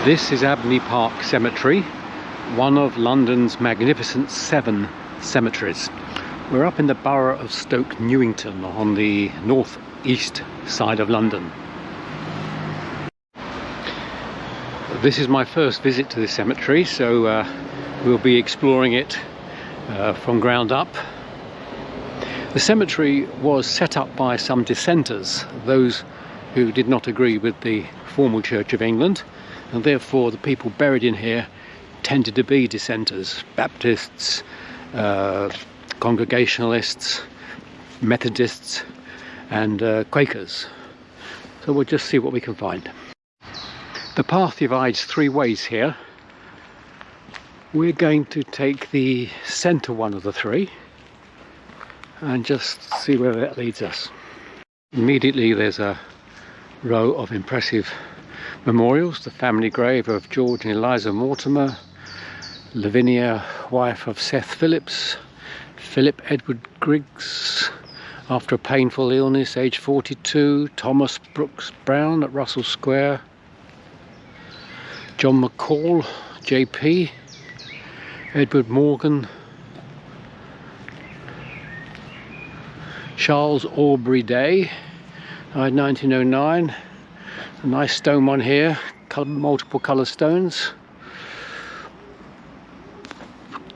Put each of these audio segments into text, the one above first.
This is Abney Park Cemetery, one of London's magnificent 7 cemeteries. We're up in the borough of Stoke, Newington, on the north-east side of London. This is my first visit to this cemetery, so we'll be exploring it from ground up. The cemetery was set up by some dissenters, those who did not agree with the formal Church of England, and therefore the people buried in here tended to be dissenters, Baptists, Congregationalists, Methodists and Quakers. So we'll just see what we can find. The path divides 3 ways here. We're going to take the centre one of the 3 and just see where that leads us. Immediately there's a row of impressive memorials. The family grave of George and Eliza Mortimer, Lavinia, wife of Seth Phillips, Philip Edward Griggs, after a painful illness, age 42, Thomas Brooks Brown at Russell Square, John McCall, JP, Edward Morgan, Charles Aubrey Day, died 1909. A nice stone one here, multiple colour stones.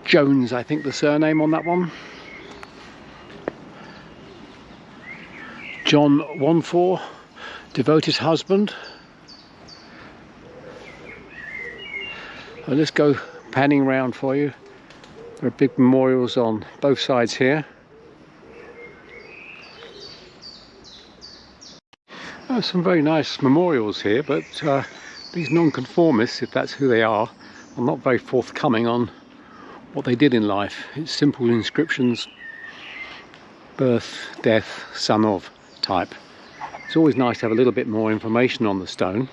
Jones, I think the surname on that one. John Wanfor, devoted husband. Let's go panning round for you. There are big memorials on both sides here. Some very nice memorials here, but these nonconformists, if that's who they are not very forthcoming on what they did in life. It's simple inscriptions, birth, death, son of type. It's always nice to have a little bit more information on the stone.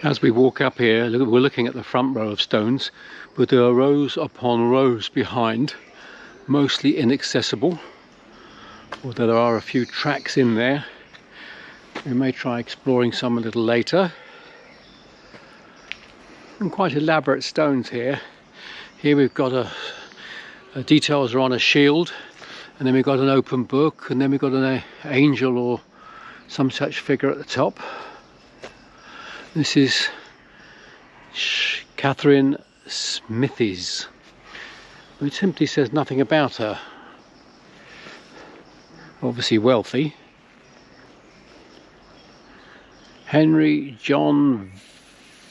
As we walk up here, we're looking at the front row of stones, but there are rows upon rows behind, mostly inaccessible, although there are a few tracks in there. We may try exploring some a little later. And quite elaborate stones here. Here we've got details are on a shield, and then we've got an open book, and then we've got an angel or some such figure at the top. This is Catherine Smithies. It simply says nothing about her. Obviously wealthy. Henry John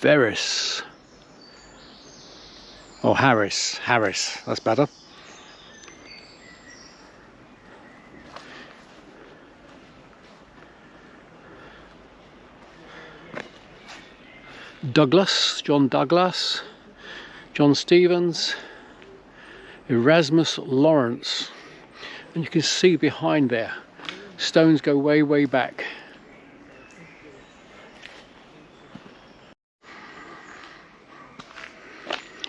Verris. Or Harris, that's better. Douglas, John Douglas, John Stevens, Erasmus Lawrence, and you can see behind there stones go way back.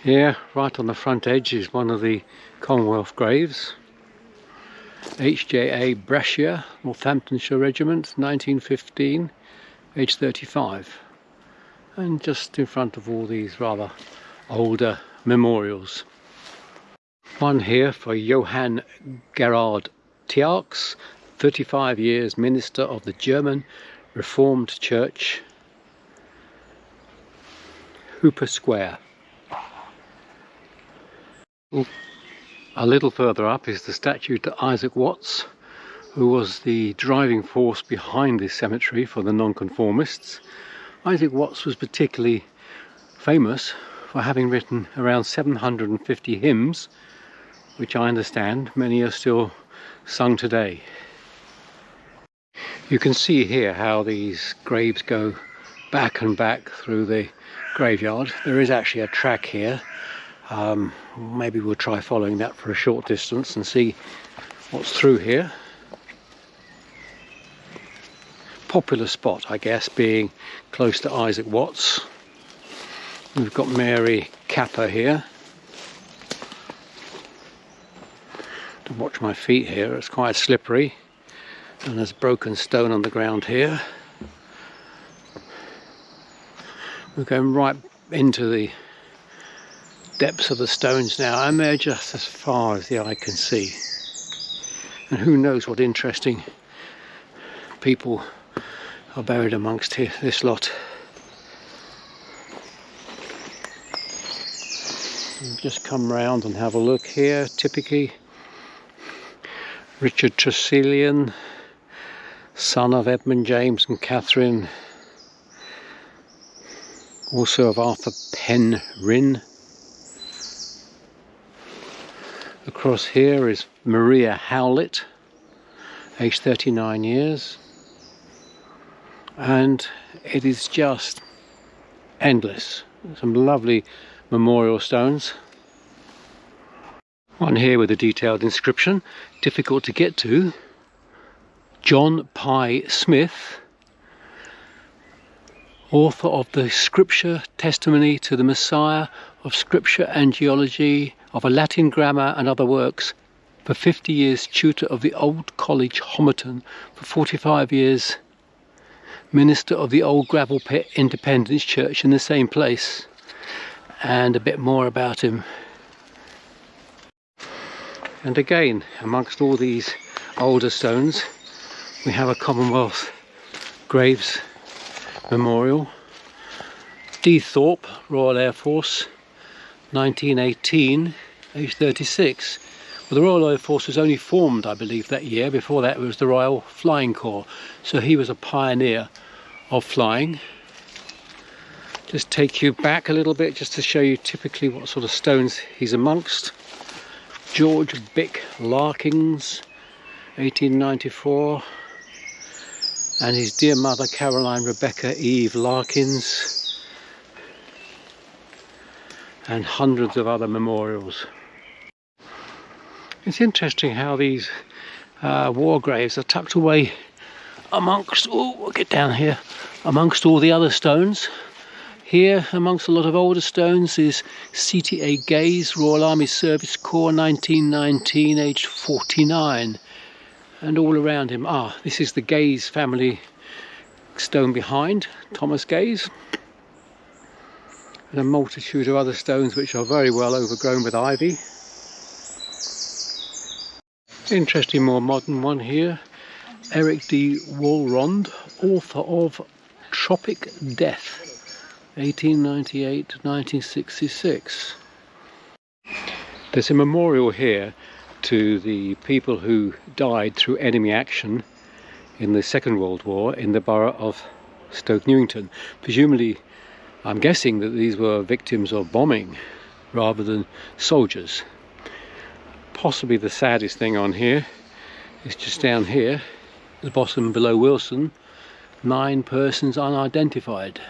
Here, right on the front edge, is one of the Commonwealth graves. H.J.A. Brashear, Northamptonshire Regiment, 1915, age 35. And just in front of all these rather older memorials. One here for Johann Gerard Tiarx, 35 years minister of the German Reformed Church, Hooper Square. A little further up is the statue to Isaac Watts, who was the driving force behind this cemetery for the nonconformists. Isaac Watts was particularly famous for having written around 750 hymns, which I understand many are still sung today. You can see here how these graves go back and back through the graveyard. There is actually a track here. Maybe we'll try following that for a short distance and see what's through here. Popular spot, I guess, being close to Isaac Watts. We've got Mary Capper here. To watch my feet here, it's quite slippery. And there's broken stone on the ground here. We're going right into the depths of the stones now, and they're just as far as the eye can see. And who knows what interesting people are buried amongst here, this lot. We've just come round and have a look here. Typically Richard Tressilian, son of Edmund James and Catherine, also of Arthur Penryn. Across here is Maria Howlett, aged 39 years, and it is just endless. Some lovely memorial stones. One here with a detailed inscription, difficult to get to. John Pye Smith, author of the Scripture Testimony to the Messiah, of Scripture and Geology, of a Latin grammar and other works. For 50 years tutor of the Old College Homerton. For 45 years minister of the Old Gravel Pit Independence Church in the same place. And a bit more about him. And again, amongst all these older stones, we have a Commonwealth Graves Memorial. D. Thorpe, Royal Air Force, 1918, aged 36. Well, the Royal Air Force was only formed, I believe, that year. Before that it was the Royal Flying Corps. So he was a pioneer of flying. Just take you back a little bit just to show you typically what sort of stones he's amongst. George Bick Larkins, 1894, and his dear mother Caroline Rebecca Eve Larkins, and hundreds of other memorials. It's interesting how these war graves are tucked away amongst, oh, we'll get down here, amongst all the other stones. Here, amongst a lot of older stones, is C.T.A. Gaze, Royal Army Service Corps, 1919, aged 49. And all around him, this is the Gaze family stone behind, Thomas Gaze. And a multitude of other stones which are very well overgrown with ivy. Interesting, more modern one here. Eric D. Walrond, author of Tropic Death, 1898 to 1966. There's a memorial here to the people who died through enemy action in the Second World War in the borough of Stoke Newington. Presumably, I'm guessing that these were victims of bombing rather than soldiers. Possibly the saddest thing on here is just down here, the bottom below Wilson, 9 persons unidentified.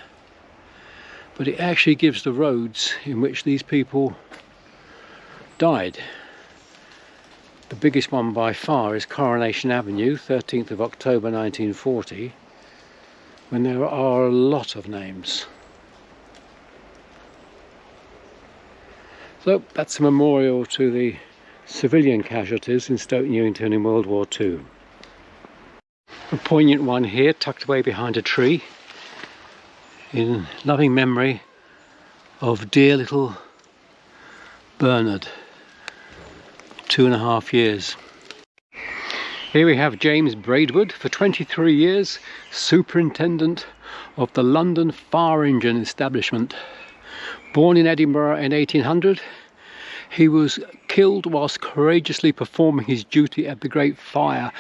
But it actually gives the roads in which these people died. The biggest one by far is Coronation Avenue, 13th of October 1940, when there are a lot of names. So that's a memorial to the civilian casualties in Stoke Newington in World War II. A poignant one here, tucked away behind a tree, in loving memory of dear little Bernard, 2.5 years. Here we have James Braidwood, for 23 years superintendent of the London Fire Engine Establishment. Born in Edinburgh in 1800, he was killed whilst courageously performing his duty at the Great Fire.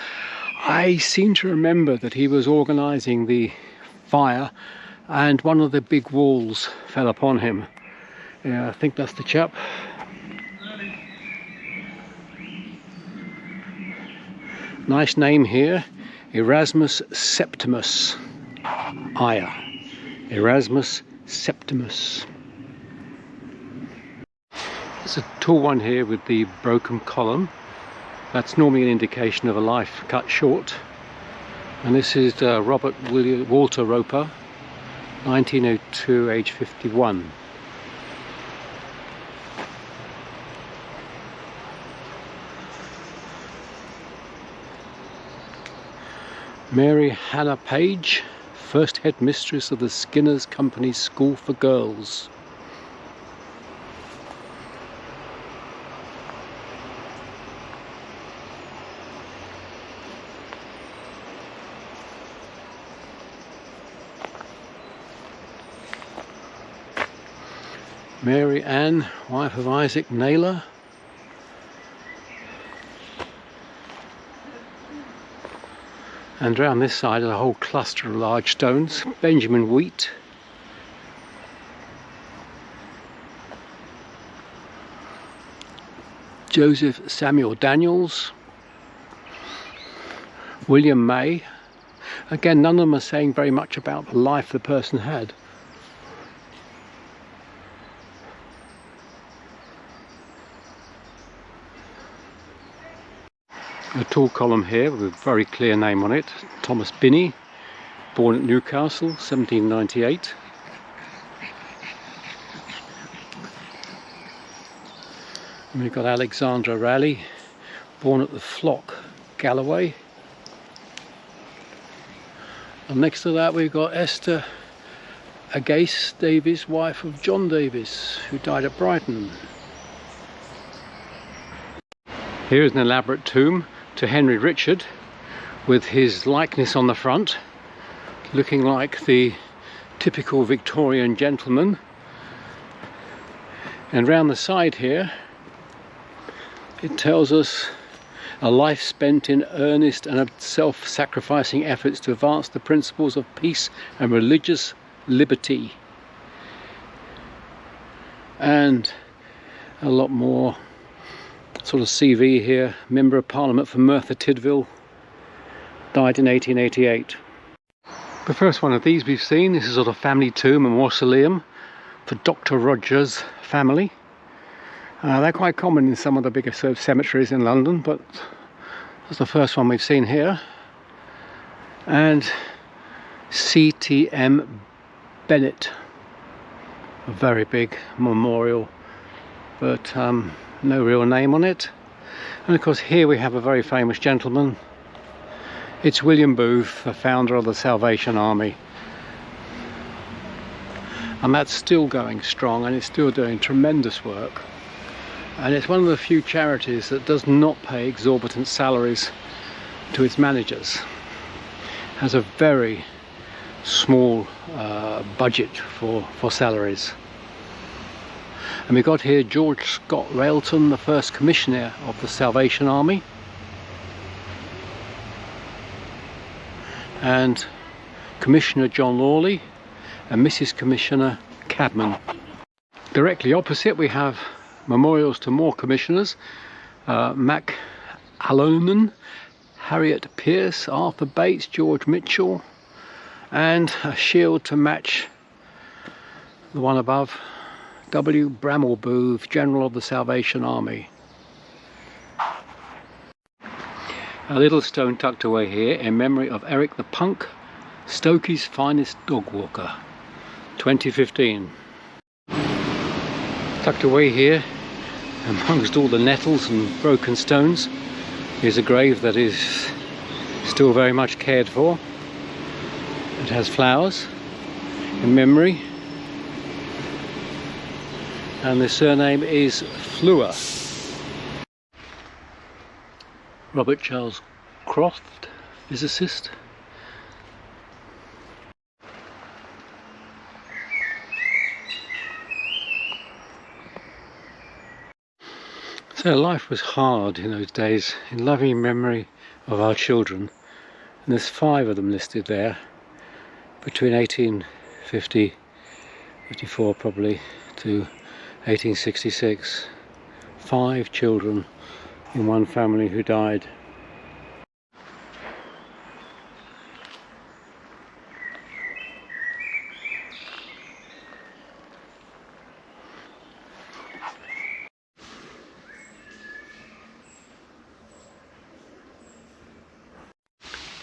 I seem to remember that he was organising the fire and one of the big walls fell upon him. Yeah, I think that's the chap. Nice name here, Erasmus Septimus Iyer. Erasmus Septimus. There's a tall one here with the broken column. That's normally an indication of a life cut short. And this is Robert Walter Roper, 1902, age 51. Mary Hannah Page, first headmistress of the Skinner's Company School for Girls. Mary Ann, wife of Isaac Naylor. And around this side is a whole cluster of large stones. Benjamin Wheat. Joseph Samuel Daniels. William May. Again, none of them are saying very much about the life the person had. A tall column here with a very clear name on it. Thomas Binney, born at Newcastle, 1798. And we've got Alexandra Raleigh, born at the Flock, Galloway. And next to that we've got Esther Agnes Davies, wife of John Davies, who died at Brighton. Here is an elaborate tomb to Henry Richard with his likeness on the front, looking like the typical Victorian gentleman. And round the side here it tells us a life spent in earnest and self-sacrificing efforts to advance the principles of peace and religious liberty. And a lot more sort of CV here. Member of Parliament for Merthyr Tydfil, died in 1888. The first one of these we've seen, this is sort of family tomb and mausoleum for Dr. Rogers' family. They're quite common in some of the bigger cemeteries in London, but that's the first one we've seen here. And C.T.M. Bennett, a very big memorial, but no real name on it. And of course here we have a very famous gentleman. It's William Booth, the founder of the Salvation Army. And that's still going strong and it's still doing tremendous work. And it's one of the few charities that does not pay exorbitant salaries to its managers. Has a very small budget for salaries. And we've got here George Scott Railton, the first commissioner of the Salvation Army. And Commissioner John Lawley and Mrs. Commissioner Cadman. Directly opposite we have memorials to more commissioners. Mac Allonan, Harriet Pierce, Arthur Bates, George Mitchell, and a shield to match the one above, W. Bramall Booth, General of the Salvation Army. A little stone tucked away here in memory of Eric the Punk, Stokey's finest dog walker, 2015. Tucked away here amongst all the nettles and broken stones is a grave that is still very much cared for. It has flowers in memory, and the surname is Fleur. Robert Charles Croft, physicist. So life was hard in those days, in loving memory of our children. And there's 5 of them listed there, between 1850, 54 probably, to 1866. 5 children in one family who died.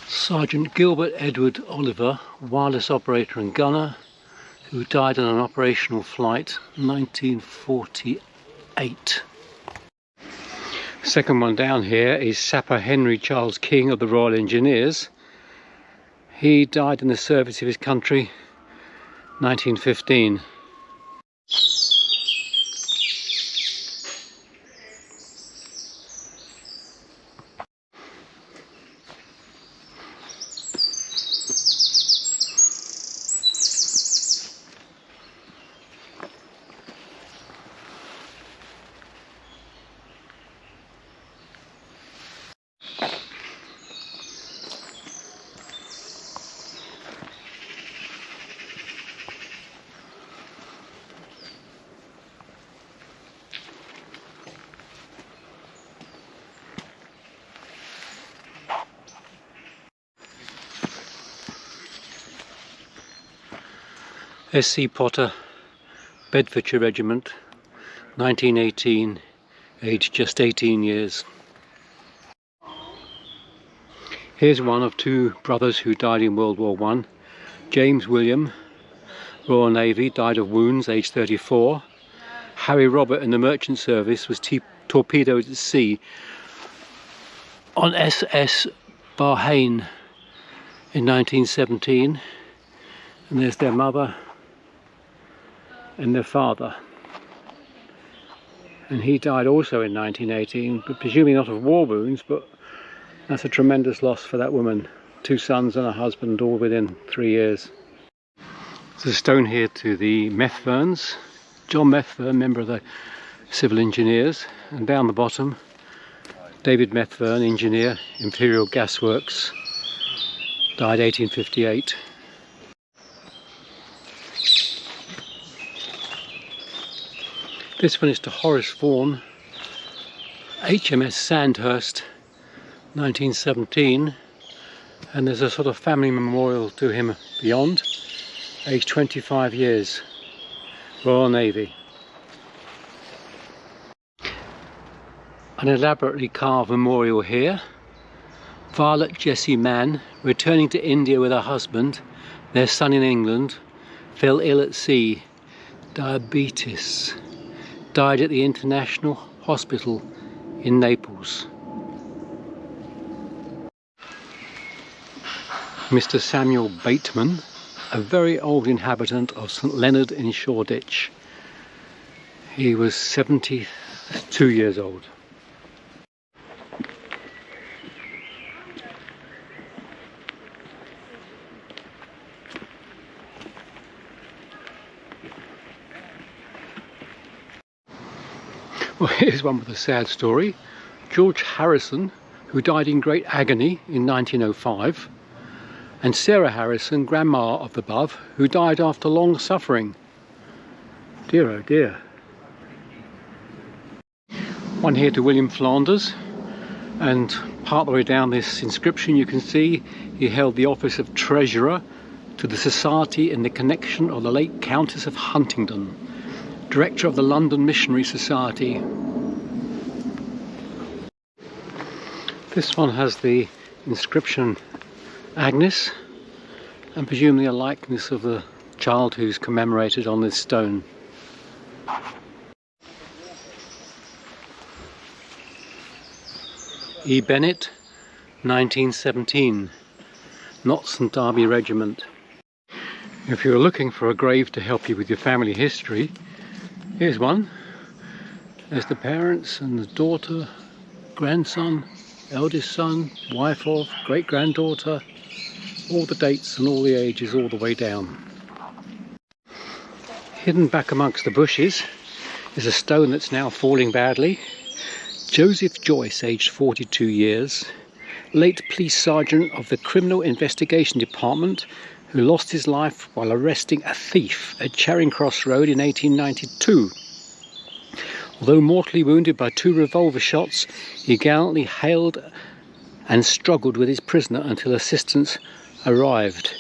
Sergeant Gilbert Edward Oliver, wireless operator and gunner, who died on an operational flight 1948. Second one down here is Sapper Henry Charles King of the Royal Engineers, He died in the service of his country, 1915. S.C. Potter, Bedfordshire Regiment, 1918, aged just 18 years. Here's one of two brothers who died in World War I. James William, Royal Navy, died of wounds, aged 34. Harry Robert in the merchant service was torpedoed at sea on SS Bahrain in 1917. And there's their mother and their father, and he died also in 1918, but presumably not of war wounds, but that's a tremendous loss for that woman. 2 sons and a husband, all within 3 years. There's a stone here to the Methverns. John Methvern, member of the Civil Engineers, and down the bottom David Methvern, engineer, Imperial Gas Works, died 1858. This one is to Horace Vaughan, HMS Sandhurst, 1917, and there's a sort of family memorial to him beyond, aged 25 years, Royal Navy. An elaborately carved memorial here. Violet Jessie Mann, returning to India with her husband, their son in England, fell ill at sea, diabetes. Died at the International Hospital in Naples. Mr. Samuel Bateman, a very old inhabitant of St. Leonard in Shoreditch. He was 72 years old. Well, here's one with a sad story. George Harrison, who died in great agony in 1905, and Sarah Harrison, grandma of the above, who died after long suffering. Dear oh dear. One here to William Flanders, and part of the way down this inscription you can see he held the office of Treasurer to the Society in the connection of the late Countess of Huntingdon, Director of the London Missionary Society. This one has the inscription Agnes, and presumably a likeness of the child who's commemorated on this stone. E. Bennett, 1917, not St. Derby Regiment. If you're looking for a grave to help you with your family history, here's one. There's the parents and the daughter, grandson, eldest son, wife of, great-granddaughter, all the dates and all the ages all the way down. Hidden back amongst the bushes is a stone that's now falling badly. Joseph Joyce, aged 42 years, late police sergeant of the Criminal Investigation Department, who lost his life while arresting a thief at Charing Cross Road in 1892. Although mortally wounded by 2 revolver shots, he gallantly hailed and struggled with his prisoner until assistance arrived.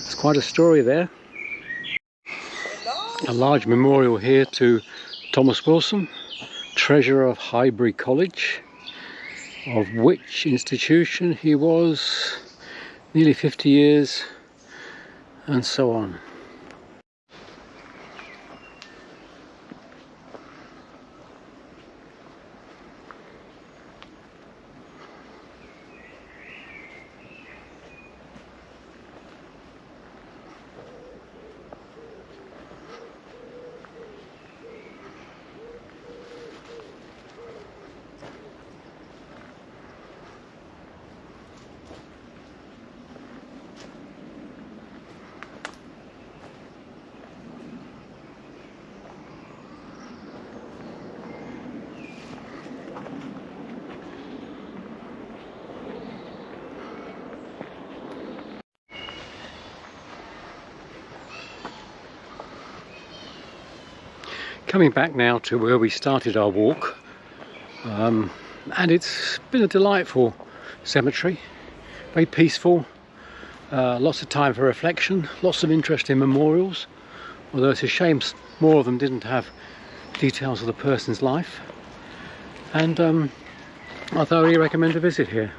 It's quite a story there. A large memorial here to Thomas Wilson, Treasurer of Highbury College, of which institution he was nearly 50 years, and so on. Coming back now to where we started our walk, and it's been a delightful cemetery, very peaceful, lots of time for reflection, lots of interesting memorials, although it's a shame more of them didn't have details of the person's life. And I thoroughly recommend a visit here.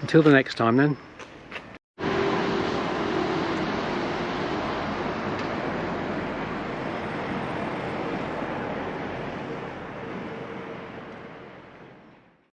Until the next time then.